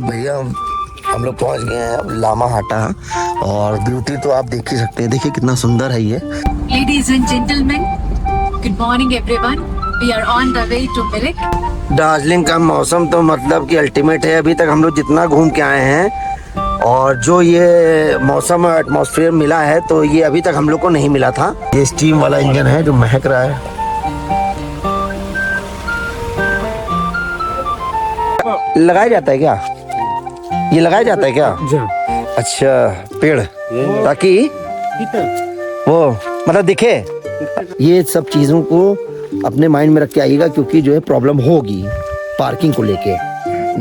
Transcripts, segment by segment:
भैया हम लोग पहुंच गए हैं अब लामा हाटा। और ब्यूटी तो आप देख ही सकते हैं, देखिए कितना सुंदर है ये। Ladies and gentlemen, good morning everyone. We are on the way to Mirik. Darjeeling का मौसम तो मतलब कि अल्टीमेट है। अभी तक हम लोग जितना घूम के आए हैं और जो ये मौसम एटमॉस्फेयर मिला है तो ये अभी तक हम लोग को नहीं मिला था। ये स्टीम वाला इंजन है जो महक रहा है। लगाया जाता है क्या? ये लगाया जाता है क्या? अच्छा, पेड़ ताकि वो मतलब दिखे। ये सब चीजों को अपने माइंड में रख के आइएगा क्योंकि जो है प्रॉब्लम होगी पार्किंग को लेके।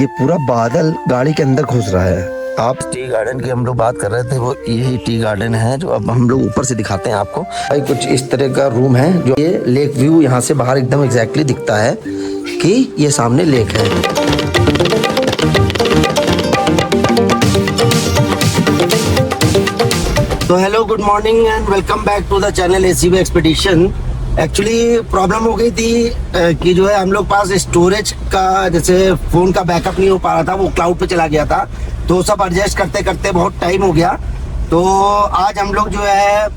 ये पूरा बादल गाड़ी के अंदर घुस रहा है। आप टी गार्डन की हम लोग बात कर रहे थे, वो यही टी गार्डन है जो अब हम लोग ऊपर से दिखाते हैं आपको। भाई कुछ इस तरह का रूम है जो ये लेक व्यू यहाँ से बाहर एकदम एग्जैक्टली दिखता है कि ये सामने लेक है। तो hello, good morning and welcome back to the channel ACB expedition. Actually problem हो गई थी कि जो है हम लोग पास स्टोरेज का, जैसे फ़ोन का बैकअप नहीं हो पा रहा था, वो क्लाउड पे चला गया था। तो सब एडजस्ट करते करते बहुत टाइम हो गया। तो आज हम लोग जो है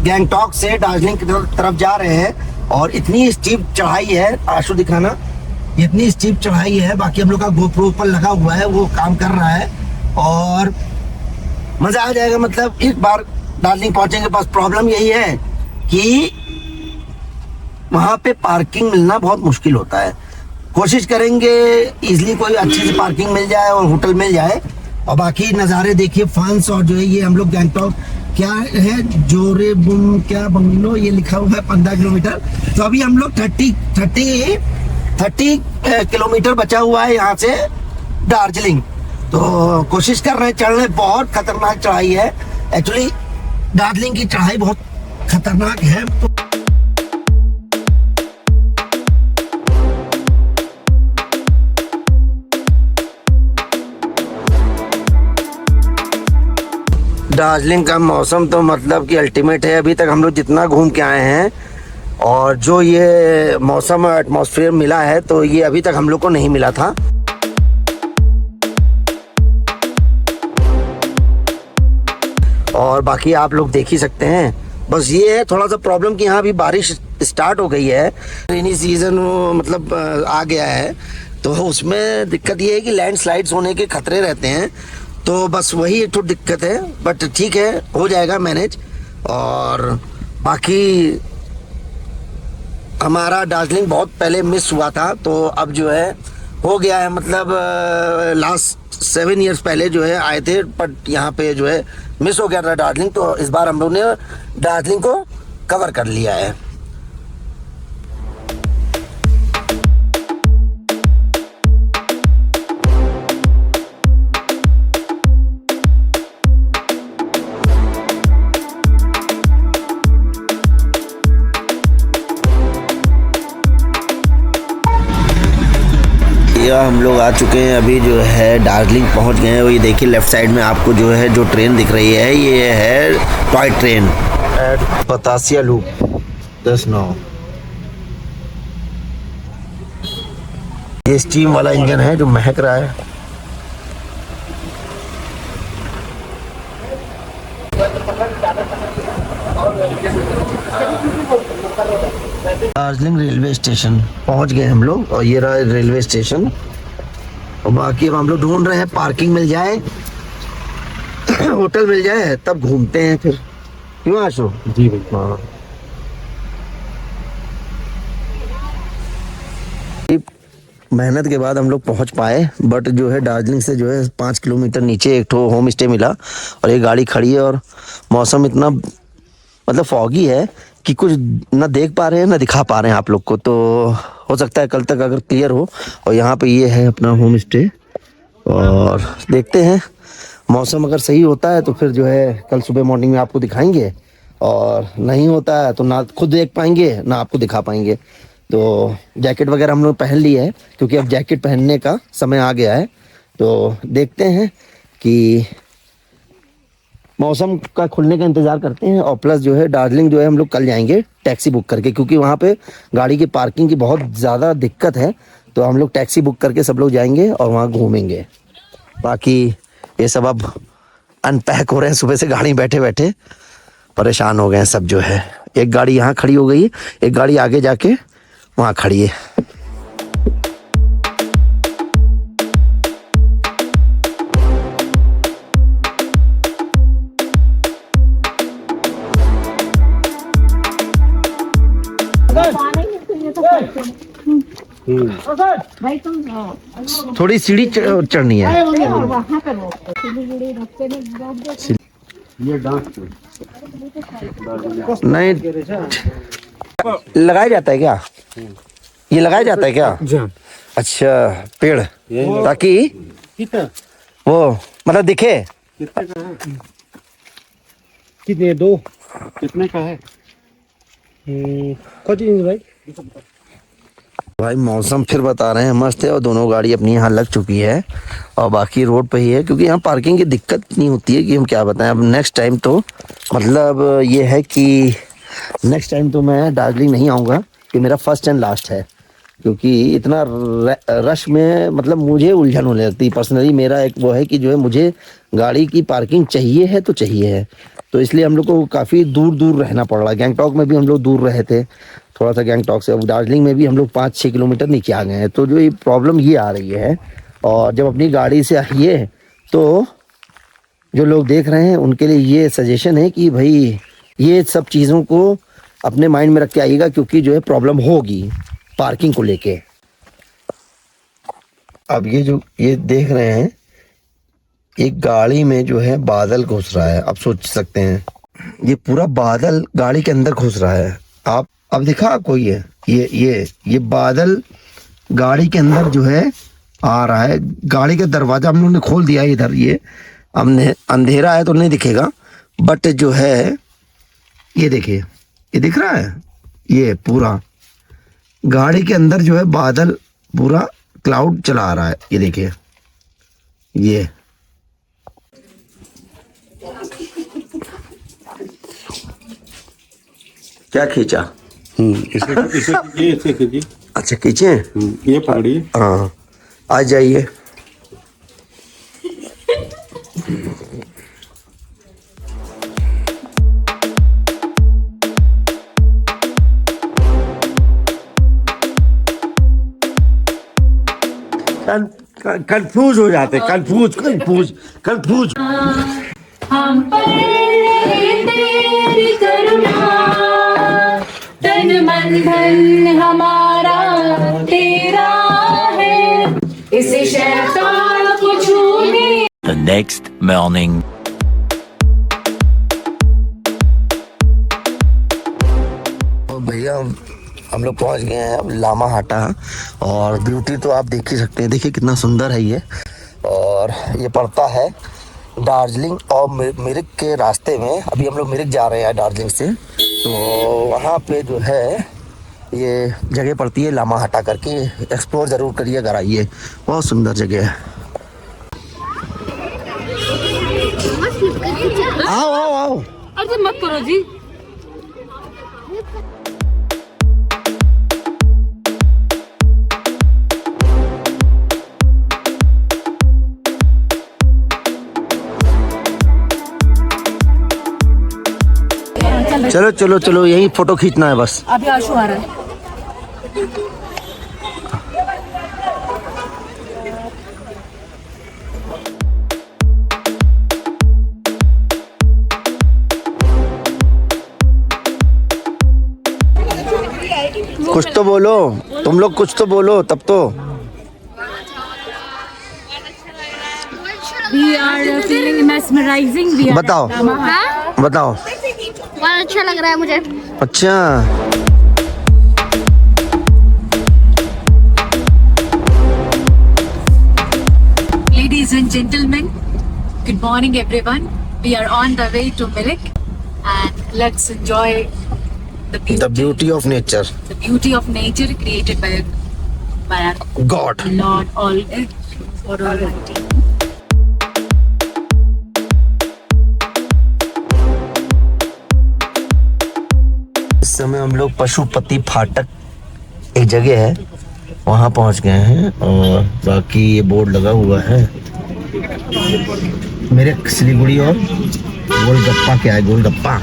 गैंगटॉक से दार्जिलिंग की तरफ जा रहे हैं और इतनी स्टीप चढ़ाई है, आशु दिखाना, इतनी स्टीप चढ़ाई है। बाकी हम लोग का गोप्रो ऊपर लगा हुआ है, वो काम कर रहा है और मज़ा आ जाएगा। मतलब एक बार दार्जिलिंग पहुंचेंगे। बस प्रॉब्लम यही है कि वहाँ पे पार्किंग मिलना बहुत मुश्किल होता है। कोशिश करेंगे इजली कोई अच्छी सी पार्किंग मिल जाए और होटल मिल जाए। और बाकी नज़ारे देखिए, फंस। और जो है ये हम लोग गैंगटॉक क्या है, जोरे बुम क्या बंगलो, ये लिखा हुआ है 15 किलोमीटर। तो अभी हम लोग 30 किलोमीटर बचा हुआ है यहाँ से दार्जिलिंग। तो कोशिश कर रहे हैं चढ़ने। बहुत खतरनाक चढ़ाई है। एक्चुअली दार्जिलिंग की चढ़ाई बहुत खतरनाक है। दार्जिलिंग का मौसम तो मतलब कि अल्टीमेट है। अभी तक हम लोग जितना घूम के आए हैं और जो ये मौसम एटमॉस्फेयर मिला है तो ये अभी तक हम लोग को नहीं मिला था। और बाकी आप लोग देख ही सकते हैं। बस ये है थोड़ा सा प्रॉब्लम कि यहाँ भी बारिश स्टार्ट हो गई है। रेनी सीजन मतलब आ गया है तो उसमें दिक्कत ये है कि लैंडस्लाइड्स होने के खतरे रहते हैं। तो बस वही एक तो दिक्कत है, बट ठीक है, हो जाएगा मैनेज। और बाकी हमारा दार्जिलिंग बहुत पहले मिस हुआ था तो अब जो है हो गया है। मतलब लास्ट 7 ईयर्स पहले जो है आए थे, बट यहाँ पे जो है मिस हो गया था दार्जिलिंग। तो इस बार हम लोग ने दार्जिलिंग को कवर कर लिया है। हम लोग आ चुके हैं, अभी जो है दार्जिलिंग पहुंच गए हैं। ये देखिए लेफ्ट साइड में आपको जो है जो ट्रेन दिख रही है, ये है toy train eight Batasia loop 10-9। ये स्टीम वाला इंजन है जो महक रहा है। दार्जिलिंग रेलवे स्टेशन पहुंच गए हम लोग और ये रहा रेलवे स्टेशन। और बाकी अब हम लोग ढूंढ रहे हैं पार्किंग मिल जाए, होटल मिल जाए, तब घूमते हैं फिर। क्यों आशु? जी भैया। हाँ, मेहनत के बाद हम लोग पहुंच पाए। बट जो है दार्जिलिंग से जो है 5 किलोमीटर नीचे एक ठो होम स्टे मिला और एक गाड़ी खड़ी है। और मौसम इतना मतलब फॉगी है कि कुछ ना देख पा रहे हैं ना दिखा पा रहे हैं आप लोग को। तो हो सकता है कल तक अगर क्लियर हो। और यहाँ पे ये है अपना होम स्टे और देखते हैं मौसम अगर सही होता है तो फिर जो है कल सुबह मॉर्निंग में आपको दिखाएंगे। और नहीं होता है तो ना खुद देख पाएंगे ना आपको दिखा पाएंगे। तो जैकेट वगैरह हम लोग पहन ली है क्योंकि अब जैकेट पहनने का समय आ गया है। तो देखते हैं कि मौसम का खुलने का इंतज़ार करते हैं। और प्लस जो है दार्जिलिंग जो है हम लोग कल जाएंगे टैक्सी बुक करके, क्योंकि वहाँ पे गाड़ी की पार्किंग की बहुत ज़्यादा दिक्कत है। तो हम लोग टैक्सी बुक करके सब लोग जाएंगे और वहाँ घूमेंगे। बाकी ये सब अब अनपैक हो रहे हैं। सुबह से गाड़ी बैठे बैठे परेशान हो गए हैं सब जो है। एक गाड़ी यहाँ खड़ी हो गई है, एक गाड़ी आगे जाके वहाँ खड़ी है। थोड़ी सीढ़ी चढ़नी है। नहीं लगाया जाता है क्या? ये लगाया जाता है क्या? अच्छा, पेड़ ताकि वो मतलब दिखे। कितने? 2 कितने का है? भाई मौसम फिर बता रहे हैं मस्त है, और दोनों गाड़ी अपनी यहाँ लग चुकी है और बाकी रोड पे ही है, क्योंकि यहाँ पार्किंग की दिक्कत नहीं होती है कि हम क्या बताएं। अब नेक्स्ट टाइम तो मतलब ये है कि नेक्स्ट टाइम तो मैं दार्जिलिंग नहीं आऊँगा, कि मेरा फर्स्ट एंड लास्ट है, क्योंकि इतना रश में मतलब मुझे उलझन होने लगती है। पर्सनली मेरा एक वो है कि जो है मुझे गाड़ी की पार्किंग चाहिए है तो चाहिए है, तो इसलिए हम लोग को काफ़ी दूर दूर रहना पड़ रहा है। गैंगटॉक में भी हम लोग दूर रहे थे थोड़ा सा गैंगटॉक से, अब दार्जिलिंग में भी हम लोग 5-6 किलोमीटर नीचे आ गए हैं। तो जो ये प्रॉब्लम ये आ रही है, और जब अपनी गाड़ी से आइए तो जो लोग देख रहे हैं उनके लिए ये सजेशन है कि भाई ये सब चीज़ों को अपने माइंड में रख के आइएगा, क्योंकि जो है प्रॉब्लम होगी पार्किंग को लेके। अब ये जो ये देख रहे हैं, एक गाड़ी में जो है बादल घुस रहा है। आप सोच सकते हैं ये पूरा बादल गाड़ी के अंदर घुस रहा है। आप अब दिखा आपको ये बादल गाड़ी के अंदर जो है आ रहा है। गाड़ी का दरवाजा हम लोगों ने खोल दिया है इधर, ये हमने अंधेरा है तो नहीं दिखेगा, बट जो है ये देखिए, ये दिख रहा है, ये पूरा गाड़ी के अंदर जो है बादल पूरा क्लाउड चला आ रहा है। ये देखिए, ये क्या खींचा? इसे कीजिए। अच्छा खींचे? ये पकड़िए। हाँ, आ जाइए। कंफ्यूज हो जाते, कंफ्यूज। हम पर तेरी करुणा, तन मन धन हमारा तेरा है, इसे शैतान को छूने। The next morning. भैया हम लोग पहुंच गए हैं अब लामा हाटा, और ब्यूटी तो आप देख ही सकते हैं। देखिए कितना सुंदर है ये, और ये पड़ता है दार्जिलिंग और मिरिक के रास्ते में। अभी हम लोग मिरिक जा रहे हैं दार्जिलिंग से, तो वहाँ पे जो है ये जगह पड़ती है लामा हाटा करके। एक्सप्लोर ज़रूर करिए अगर आइए, बहुत सुंदर जगह है। आओ आओ आओ। अरे मत करो जी। चलो चलो चलो, यही फोटो खींचना है बस। अभी आशु आ रहा है। कुछ तो बोलो, तुम लोग कुछ तो बोलो तब तो। We are feeling mesmerizing. We are बताओ बताओ। बहुत अच्छा लग रहा है मुझे। अच्छा, Ladies and gentlemen, good morning everyone. We are on the way to Mirik, and let's enjoy the beauty of nature, the beauty of nature created by our God. Lord Almighty. इस समय हम लोग पशुपति फाटक एक जगह है वहाँ पहुँच गए हैं, और बाकी ये बोर्ड लगा हुआ है मेरे सिलीगुड़ी और गोलगप्पा क्या है, गोलगप्पा।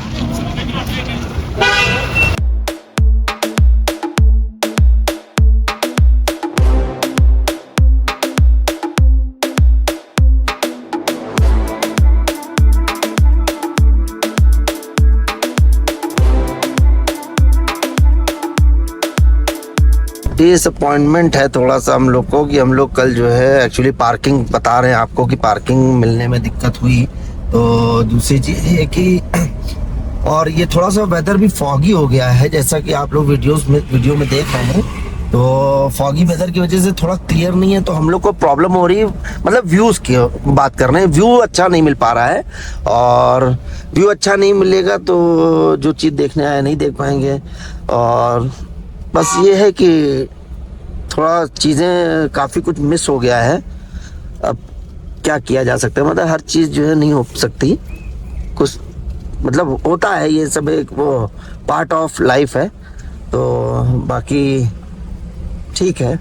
डिसअपॉइंटमेंट है थोड़ा सा हम लोग को कि हम लोग कल जो है एक्चुअली पार्किंग बता रहे हैं आपको कि पार्किंग मिलने में दिक्कत हुई। तो दूसरी चीज़ है कि और ये थोड़ा सा वेदर भी फॉगी हो गया है, जैसा कि आप लोग वीडियो में देख रहे हैं। तो फॉगी वेदर की वजह से थोड़ा क्लियर नहीं है, तो हम लोग को प्रॉब्लम हो रही है। मतलब व्यूज़ की बात कर रहे हैं, व्यू अच्छा नहीं मिल पा रहा है, और व्यू अच्छा नहीं मिलेगा तो जो चीज़ देखने आए नहीं देख पाएंगे। और बस ये है कि थोड़ा चीज़ें काफ़ी कुछ मिस हो गया है। अब क्या किया जा सकता है, मतलब हर चीज़ जो है नहीं हो सकती, कुछ मतलब होता है, ये सब एक वो पार्ट ऑफ लाइफ है। तो बाकी ठीक है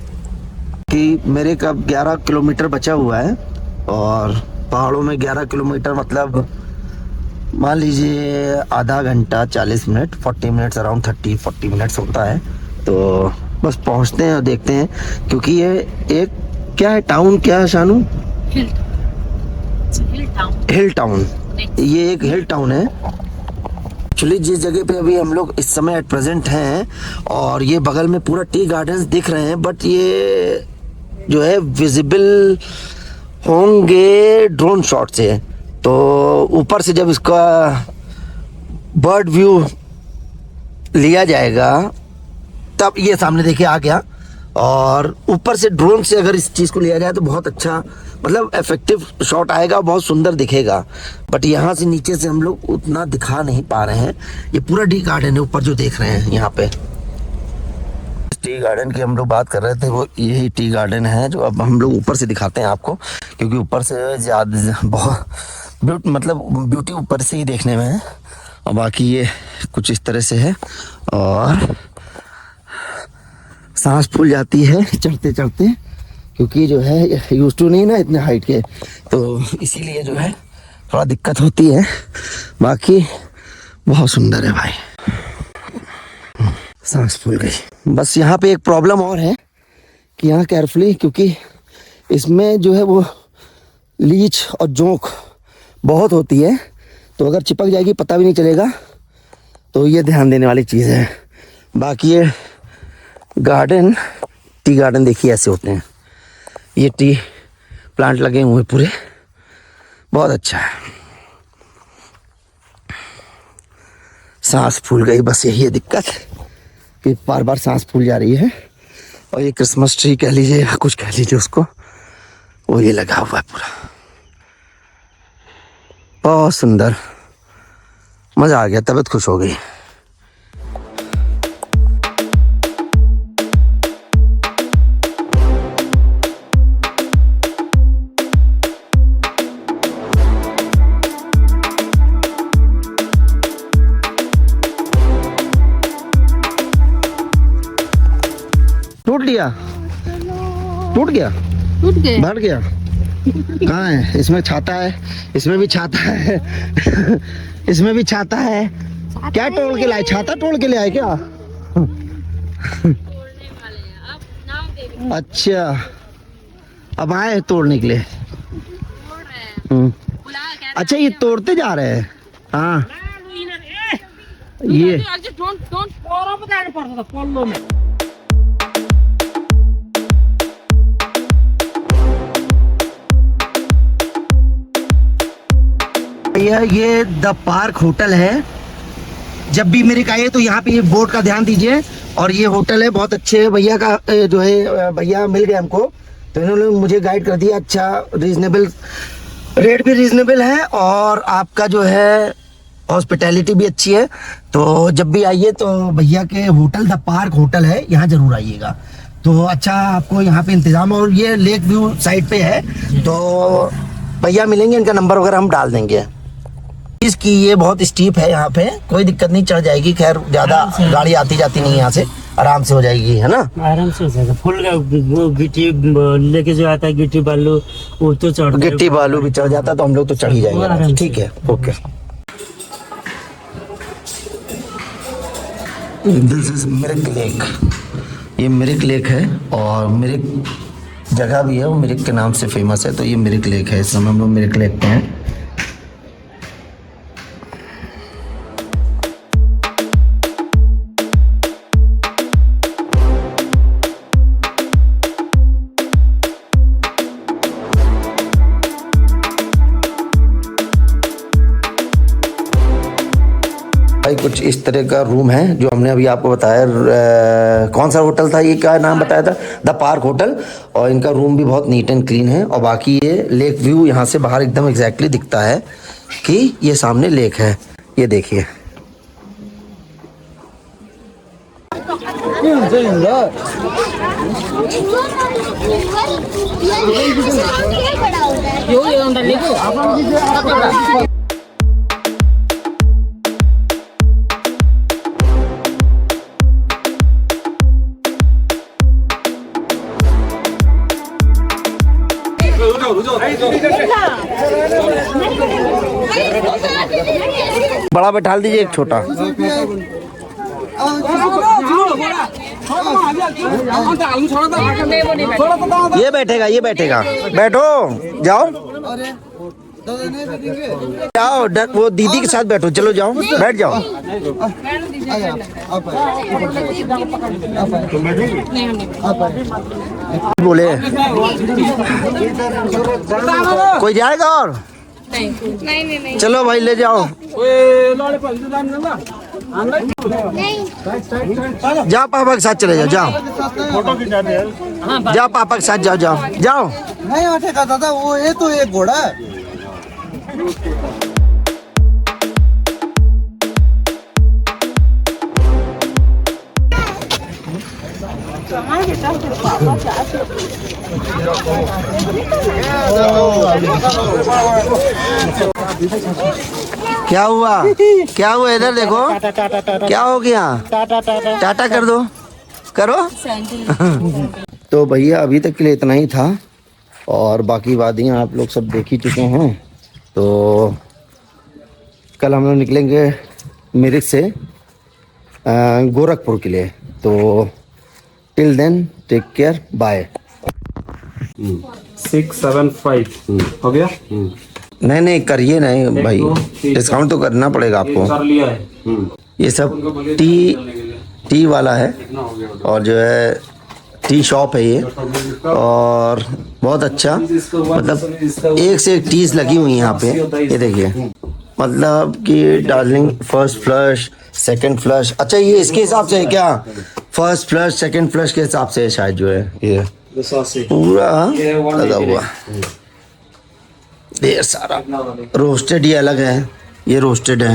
कि मेरे कब 11 किलोमीटर बचा हुआ है, और पहाड़ों में 11 किलोमीटर मतलब मान लीजिए आधा घंटा 40 मिनट 40 मिनट्स अराउंड 30-40 मिनट्स होता है। तो बस पहुंचते हैं और देखते हैं, क्योंकि ये एक क्या है, टाउन क्या है शानू? हिल टाउन। ये एक हिल टाउन है एक्चुअली, जिस जगह पे अभी हम लोग इस समय एट प्रेजेंट हैं। और ये बगल में पूरा टी गार्डन्स दिख रहे हैं, बट ये जो है विजिबल होंगे ड्रोन शॉट से। तो ऊपर से जब इसका बर्ड व्यू लिया जाएगा तब ये सामने देखिए आ गया, और ऊपर से ड्रोन से अगर इस चीज़ को लिया जाए तो बहुत अच्छा मतलब इफेक्टिव शॉट आएगा, बहुत सुंदर दिखेगा। बट यहाँ से नीचे से हम लोग उतना दिखा नहीं पा रहे हैं। ये पूरा टी गार्डन है ऊपर जो देख रहे हैं यहाँ पे। टी गार्डन की हम लोग बात कर रहे थे, वो यही टी गार्डन है जो अब हम लोग ऊपर से दिखाते हैं आपको, क्योंकि ऊपर से ज़्यादा बहुत मतलब ब्यूटी ऊपर से ही देखने में है। और बाकी ये कुछ इस तरह से है, और सांस फूल जाती है चढ़ते चढ़ते, क्योंकि जो है यूज टू नहीं ना इतने हाइट के, तो इसीलिए जो है थोड़ा दिक्कत होती है। बाकी बहुत सुंदर है भाई, सांस फूल गई। बस यहाँ पे एक प्रॉब्लम और है कि यहाँ केयरफुली, क्योंकि इसमें जो है वो लीच और जोंक बहुत होती है, तो अगर चिपक जाएगी पता भी नहीं चलेगा। तो ये ध्यान देने वाली चीज़ है। बाकी ये गार्डन, टी गार्डन देखिए ऐसे होते हैं, ये टी प्लांट लगे हुए पूरे, बहुत अच्छा है। सांस फूल गई, बस यही है दिक्कत कि बार बार सांस फूल जा रही है। और ये क्रिसमस ट्री कह लीजिए या कुछ कह लीजिए उसको, वो ये लगा हुआ है पूरा, बहुत सुंदर, मज़ा आ गया, तबीयत खुश हो गई। टूट लिया, टूट गया, टूट गए। बढ़ गया। कहाँ है? इसमें छाता है, इसमें भी छाता है इसमें भी छाता है। क्या तोड़ के लाए? छाता तोड़ के ले आए क्या? अच्छा, अब आए तोड़ने के लिए। अच्छा, ये तोड़ते जा रहे हैं। हाँ, ये ये द पार्क होटल है। जब भी मेरे आइए तो यहाँ पे ये बोर्ड का ध्यान दीजिए। और ये होटल है, बहुत अच्छे भैया का जो है, भैया मिल गए हमको, तो इन्होंने मुझे गाइड कर दिया। अच्छा, रीजनेबल रेट भी रीजनेबल है, और आपका जो है हॉस्पिटैलिटी भी अच्छी है। तो जब भी आइए तो भैया के होटल द पार्क होटल है, यहाँ जरूर आइएगा। तो अच्छा आपको यहाँ पे इंतजाम, और ये लेक व्यू साइड पे है। तो भैया मिलेंगे, इनका नंबर वगैरह हम डाल देंगे। इसकी ये बहुत स्टीप है, यहाँ पे कोई दिक्कत नहीं, चढ़ जाएगी। खैर ज़्यादा गाड़ी आती जाती नहीं यहाँ से, आराम से हो जाएगी, है ना? आराम से हो जाएगा। फुल का वो गिट्टी लेके जो आता है, गिट्टी बालू वो तो चढ़ गिट्टी बालू भी चढ़ जाता तो हम लोग तो चढ़ ही जाएंगे। आराम से। ठीक है, okay. This is Mirik lake. ये मिरिक लेक है और मिरिक जगह भी है, वो मिरिक के नाम से फेमस है, तो ये मिरिक लेक है। इस समय हम लोग मिरिक लेक पे हैं। भाई कुछ इस तरह का रूम है जो हमने अभी आपको बताया। कौन सा होटल था ये, क्या नाम बताया था? The park hotel. और इनका रूम भी बहुत नीट एंड क्लीन है। और बाकी ये लेक व्यू यहाँ से बाहर एकदम एग्जैक्टली दिखता है कि ये सामने लेक है। ये देखिए, बड़ा बैठा दीजिए, एक छोटा। ये बैठेगा, ये बैठेगा। बैठो, जाओ जाओ, वो दीदी के साथ बैठो। चलो जाओ, बैठ जाओ। बोले कोई जाएगा और? नहीं। चलो भाई ले जाओ। जाओ पापा के साथ चले जाओ। जाओ जाओ पापा के साथ जाओ। जाओ जाओ। नहीं बैठेगा दादा, वो ये तो एक घोड़ा है। क्या हुआ? क्या हुआ? इधर देखो, क्या हो गया? टाटा कर दो, करो। तो भैया अभी तक के लिए इतना ही था और बाकी वादियाँ आप लोग सब देख ही चुके हैं। तो कल हम लोग निकलेंगे मिरिक से गोरखपुर के लिए। तो till then take care, bye. 675 हो गया। नहीं करिए नहीं भाई, डिस्काउंट तो करना पड़ेगा आपको। कर लिया है। ये सब टी वाला है और जो है टी शॉप है ये, और बहुत अच्छा, मतलब एक से एक टीज लगी हुई है यहाँ पे। ये देखिए, मतलब कि darling first flush, second flush. अच्छा ये इसके हिसाब से है क्या? फर्स्ट फ्लश सेकंड फ्लश के हिसाब से शायद जो है ये पूरा लगा हुआ ढेर सारा। रोस्टेड ये अलग है, ये रोस्टेड है।